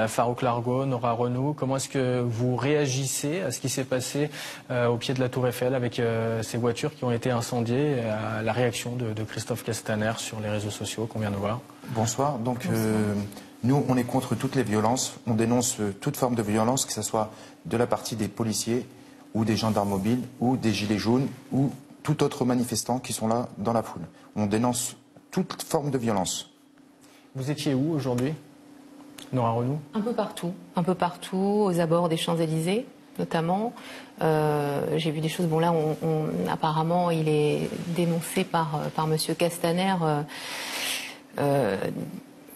Farouk Largaud, Nora Renou, comment est-ce que vous réagissez à ce qui s'est passé au pied de la Tour Eiffel avec ces voitures qui ont été incendiées, et à la réaction de Christophe Castaner sur les réseaux sociaux qu'on vient de voir? Bonsoir. Donc, nous, on est contre toutes les violences. On dénonce toute forme de violence, que ce soit de la partie des policiers ou des gendarmes mobiles ou des gilets jaunes ou tout autre manifestant qui sont là dans la foule. On dénonce toute forme de violence. Vous étiez où aujourd'hui, Nora Renou? Un peu partout, aux abords des Champs-Élysées notamment. J'ai vu des choses, bon là apparemment il est dénoncé par Monsieur Castaner.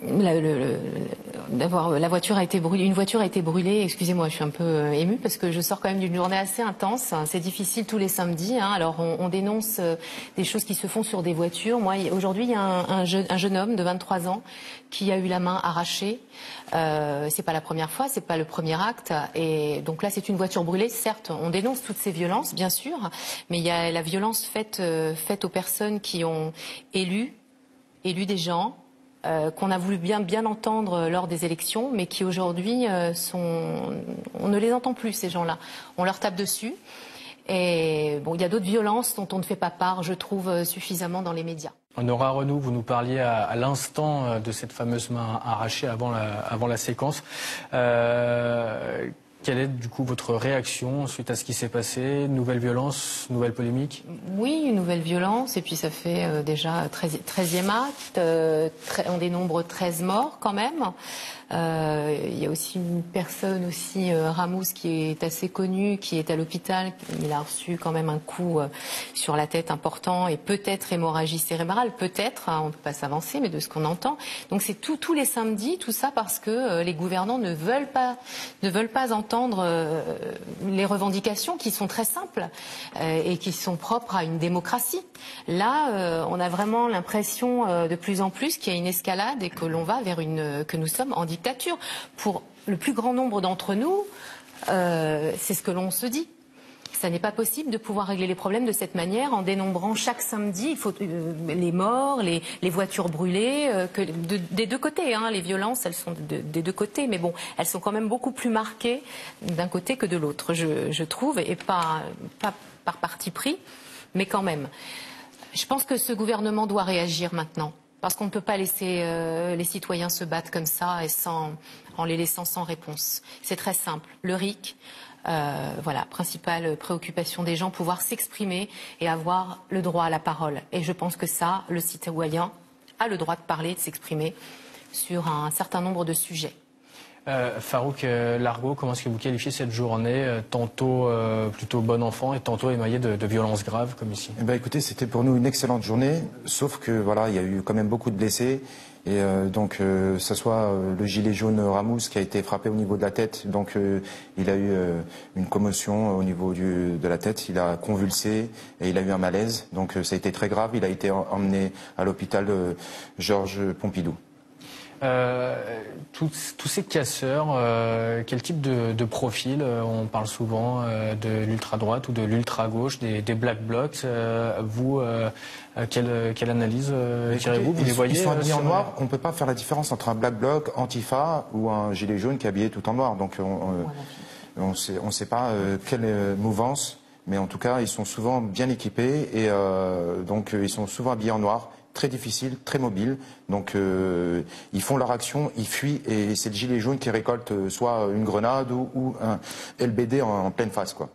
La voiture a été brûlée, une voiture a été brûlée. Excusez-moi, je suis un peu émue parce que je sors quand même d'une journée assez intense. C'est difficile tous les samedis. Alors on dénonce des choses qui se font sur des voitures. Moi, aujourd'hui, il y a un jeune homme de 23 ans qui a eu la main arrachée. C'est pas la première fois, c'est pas le premier acte. Et donc là, c'est une voiture brûlée. Certes, on dénonce toutes ces violences, bien sûr, mais il y a la violence faite aux personnes qui ont élu des gens. Qu'on a voulu bien entendre lors des élections, mais qui aujourd'hui on ne les entend plus, ces gens-là. On leur tape dessus. Et bon, il y a d'autres violences dont on ne fait pas part, je trouve, suffisamment dans les médias. Nora Renou, vous nous parliez à l'instant de cette fameuse main arrachée avant la séquence. Quelle est du coup votre réaction suite à ce qui s'est passé? Nouvelle violence, nouvelle polémique? Oui, une nouvelle violence, et puis ça fait déjà 13e acte, on dénombre 13 morts quand même. Il y a aussi une personne aussi, Ramous, qui est assez connue, qui est à l'hôpital. Il a reçu quand même un coup sur la tête important et peut-être hémorragie cérébrale, peut-être, hein, on ne peut pas s'avancer, mais de ce qu'on entend. Donc c'est tous les samedis, tout ça parce que les gouvernants ne veulent pas entendre les revendications qui sont très simples et qui sont propres à une démocratie. Là, on a vraiment l'impression de plus en plus qu'il y a une escalade et que l'on va vers que nous sommes en dictature. Pour le plus grand nombre d'entre nous, c'est ce que l'on se dit. Ça n'est pas possible de pouvoir régler les problèmes de cette manière en dénombrant chaque samedi les morts, les voitures brûlées, des deux côtés. Hein. Les violences, elles sont des deux côtés, mais bon, elles sont quand même beaucoup plus marquées d'un côté que de l'autre, je trouve, et pas par parti pris, mais quand même. Je pense que ce gouvernement doit réagir maintenant. Parce qu'on ne peut pas laisser les citoyens se battre comme ça et en les laissant sans réponse. C'est très simple. Le RIC, voilà, principale préoccupation des gens, pouvoir s'exprimer et avoir le droit à la parole. Et je pense que ça, le citoyen a le droit de parler, de s'exprimer sur un certain nombre de sujets. Farouk Largaud, comment est-ce que vous qualifiez cette journée, tantôt plutôt bon enfant et tantôt émaillée de violences graves comme ici? Eh ben, écoutez, c'était pour nous une excellente journée, sauf que voilà, il y a eu quand même beaucoup de blessés. Et donc, que ce soit le gilet jaune Ramous qui a été frappé au niveau de la tête, donc il a eu une commotion au niveau de la tête, il a convulsé et il a eu un malaise. Donc ça a été très grave, il a été emmené à l'hôpital Georges Pompidou. Tous ces casseurs, quel type de profil? On parle souvent de l'ultra-droite ou de l'ultra-gauche, des Black Blocs. Vous, quelle analyse tirez-vous? Vous les voyez? Ils sont habillés en noir. On ne peut pas faire la différence entre un Black Bloc, Antifa ou un gilet jaune qui est habillé tout en noir. Donc on ne sait pas quelle mouvance, mais en tout cas, ils sont souvent bien équipés et donc ils sont souvent habillés en noir. Très difficile, très mobile. Donc ils font leur action, ils fuient et c'est le gilet jaune qui récolte soit une grenade ou un LBD en pleine face, quoi.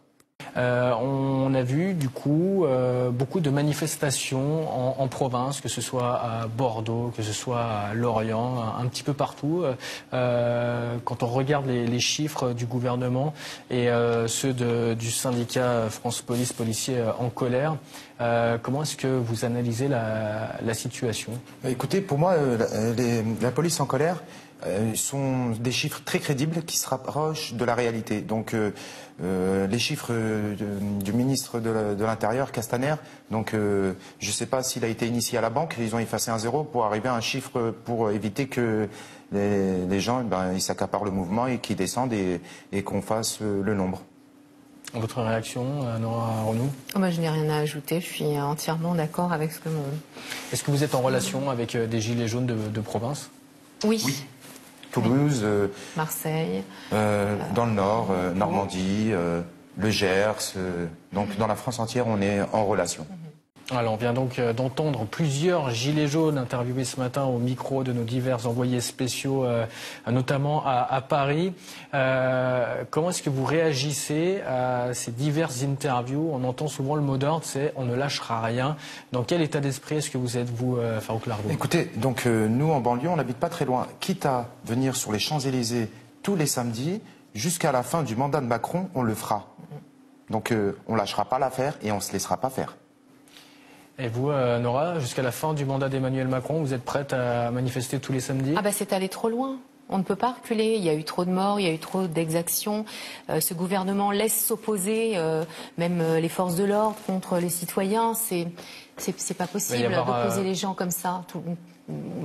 On a vu du coup beaucoup de manifestations en province, que ce soit à Bordeaux, que ce soit à Lorient, un petit peu partout. Quand on regarde les chiffres du gouvernement et ceux du syndicat France Police Policiers en colère, comment est-ce que vous analysez la situation? Écoutez, pour moi, la police en colère sont des chiffres très crédibles qui se rapprochent de la réalité. Donc les chiffres du ministre de l'Intérieur, Castaner, donc je ne sais pas s'il a été initié à la banque, ils ont effacé un zéro pour arriver à un chiffre pour éviter que les gens ils s'accaparent le mouvement et qu'ils descendent et qu'on fasse le nombre. Votre réaction, Nora Renou? Je n'ai rien à ajouter, je suis entièrement d'accord avec ce que Est-ce que vous êtes en relation avec des gilets jaunes de province? Oui. Oui. Toulouse, Marseille, dans le Nord, Normandie, le Gers. Donc dans la France entière, on est en relation. Alors, on vient donc d'entendre plusieurs gilets jaunes interviewés ce matin au micro de nos divers envoyés spéciaux, notamment à Paris. Comment est-ce que vous réagissez à ces diverses interviews? On entend souvent le mot d'ordre, c'est on ne lâchera rien. Dans quel état d'esprit est-ce que vous êtes, vous, Farouk Largo? Écoutez, donc nous en banlieue, on n'habite pas très loin. Quitte à venir sur les Champs-Élysées tous les samedis, jusqu'à la fin du mandat de Macron, on le fera. Donc on lâchera pas l'affaire et on se laissera pas faire. Et vous, Nora, jusqu'à la fin du mandat d'Emmanuel Macron, vous êtes prête à manifester tous les samedis? Ah bah c'est allé trop loin. On ne peut pas reculer. Il y a eu trop de morts, il y a eu trop d'exactions. Ce gouvernement laisse s'opposer même les forces de l'ordre contre les citoyens. C'est pas possible d'opposer les gens comme ça.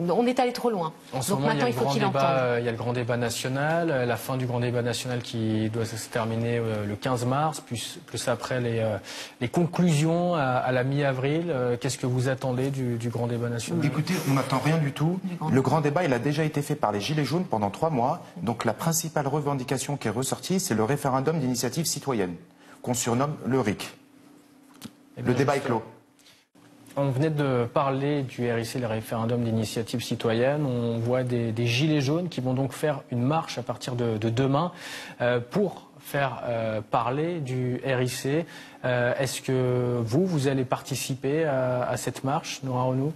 On est allé trop loin. Donc maintenant, il faut qu'il entende. Il y a le grand débat national, la fin du grand débat national qui doit se terminer le 15 mars, plus après les conclusions à la mi-avril. Qu'est-ce que vous attendez du grand débat national? Écoutez, on n'attend rien du tout. Le grand débat, il a déjà été fait par les Gilets jaunes pendant 3 mois. Donc la principale revendication qui est ressortie, c'est le référendum d'initiative citoyenne, qu'on surnomme le RIC. Le débat est clos. On venait de parler du RIC, le référendum d'initiative citoyenne. On voit des gilets jaunes qui vont donc faire une marche à partir de demain pour faire parler du RIC. Est-ce que vous allez participer à cette marche, Nora Renou?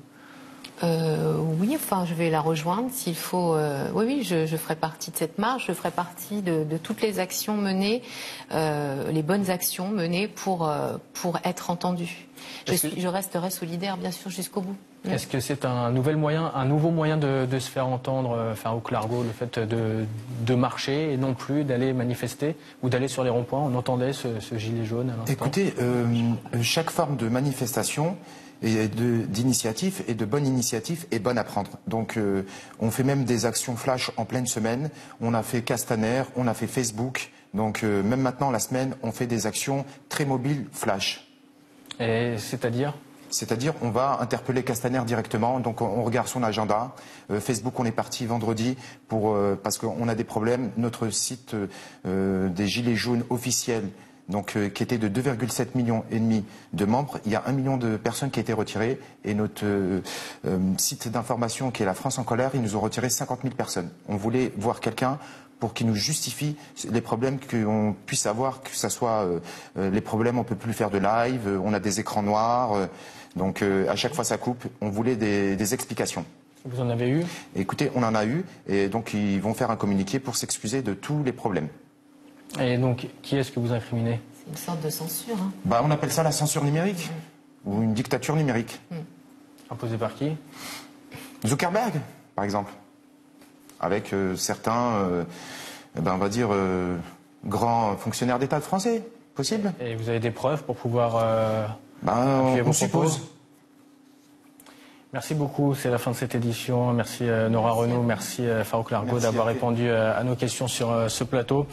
Oui, enfin, je vais la rejoindre s'il faut. Oui, je ferai partie de cette marche. Je ferai partie de toutes les actions menées, les bonnes actions menées pour être entendue. Je resterai solidaire, bien sûr, jusqu'au bout. Est-ce que c'est un nouveau moyen de se faire entendre, Farouk Largo, le fait de marcher et non plus d'aller manifester ou d'aller sur les ronds-points? On entendait ce gilet jaune à l'instant. Écoutez, chaque forme de manifestation et d'initiative et de bonne initiative est bonne à prendre. Donc on fait même des actions flash en pleine semaine. On a fait Castaner, on a fait Facebook. Donc même maintenant, la semaine, on fait des actions très mobiles flash. Et c'est-à-dire ? C'est-à-dire, on va interpeller Castaner directement, donc on regarde son agenda. Facebook, on est parti vendredi parce qu'on a des problèmes. Notre site des Gilets jaunes officiels, donc qui était de 2,7 millions et demi de membres, il y a 1 million de personnes qui ont été retirées. Et notre site d'information, qui est la France en colère, ils nous ont retiré 50 000 personnes. On voulait voir quelqu'un pour qu'il nous justifie les problèmes qu'on puisse avoir, que ce soit les problèmes, on ne peut plus faire de live, on a des écrans noirs, donc à chaque fois ça coupe. On voulait des explications. Vous en avez eu? Écoutez, on en a eu, et donc ils vont faire un communiqué pour s'excuser de tous les problèmes. Et donc, qui est-ce que vous incriminez? C'est une sorte de censure. Hein. Bah, on appelle ça la censure numérique, ou une dictature numérique. Imposée par qui? Zuckerberg, par exemple. Avec certains, on va dire, grands fonctionnaires d'État français, possible. Et vous avez des preuves pour pouvoir on suppose. Merci beaucoup, c'est la fin de cette édition. Merci Nora Renou, merci Farouk Largo d'avoir répondu à nos questions sur ce plateau.